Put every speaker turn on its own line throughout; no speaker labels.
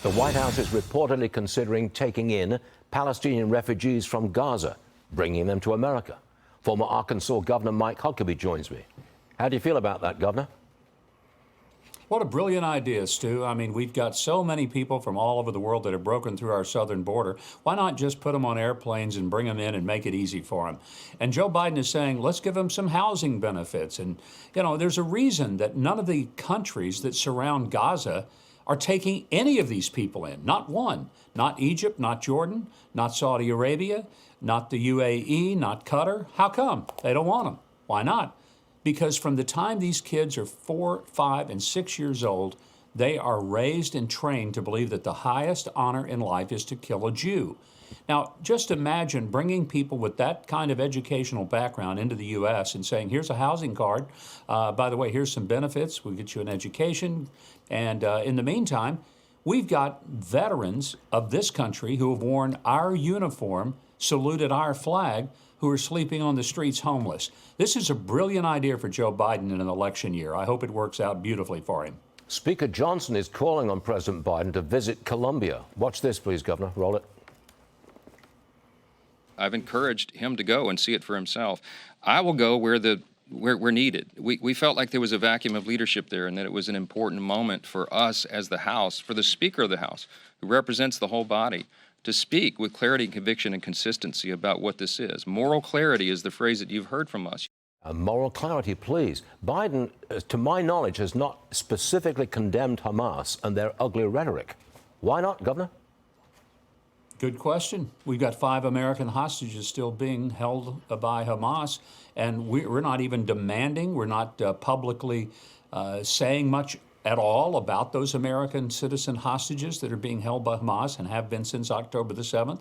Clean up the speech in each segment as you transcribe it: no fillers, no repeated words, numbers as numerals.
The White House is reportedly considering taking in Palestinian refugees from Gaza, bringing them to America. Former Arkansas Governor Mike Huckabee joins me. How do you feel about that, Governor?
What a brilliant idea, Stu. I mean, we've got so many people from all over the world that have broken through our southern border. Why not just put them on airplanes and bring them in and make it easy for them? And Joe Biden is saying, let's give them some housing benefits. And, you know, there's a reason that none of the countries that surround Gaza are taking any of these people in. Not one. Not Egypt, not Jordan, not Saudi Arabia, not the UAE, not Qatar. How come? They don't want them. Why not? Because from the time these kids are 4, 5, and 6 years old, they are raised and trained to believe that the highest honor in life is to kill a Jew. Now, just imagine bringing people with that kind of educational background into the U.S. and saying, here's a housing card. By the way, here's some benefits. We'll get you an education. And in the meantime, we've got veterans of this country who have worn our uniform, saluted our flag, who are sleeping on the streets homeless. This is a brilliant idea for Joe Biden in an election year. I hope it works out beautifully for him.
Speaker Johnson is calling on President Biden to visit Colombia. Watch this, please, Governor. Roll it.
I've encouraged him to go and see it for himself. I will go where we're needed. We felt like there was a vacuum of leadership there and that it was an important moment for us as the House, for the Speaker of the House, who represents the whole body, to speak with clarity, conviction, and consistency about what this is. Moral clarity is the phrase that you've heard from us.
Moral clarity, please. Biden, to my knowledge, has not specifically condemned Hamas and their ugly rhetoric. Why not, Governor?
Good question. We've got 5 American hostages still being held by Hamas, and we're not even demanding, we're not publicly saying much at all about those American citizen hostages that are being held by Hamas and have been since October the 7th.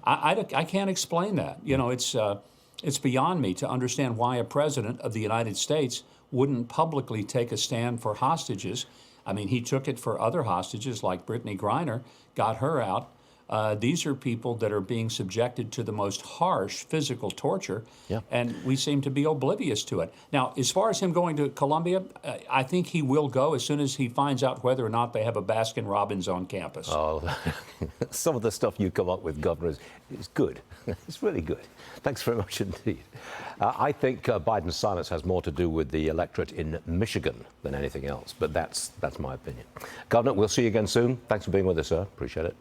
I can't explain that. You know, it's beyond me to understand why a president of the United States wouldn't publicly take a stand for hostages. I mean, he took it for other hostages like Brittany Griner, got her out. These are people that are being subjected to the most harsh physical torture, and we seem to be oblivious to it. Now, as far as him going to Colombia, I think he will go as soon as he finds out whether or not they have a Baskin-Robbins on campus.
Oh, some of the stuff you come up with, Governor, is good. It's really good. Thanks very much indeed. I think Biden's silence has more to do with the electorate in Michigan than anything else, but that's my opinion. Governor, we'll see you again soon. Thanks for being with us, sir. Appreciate it.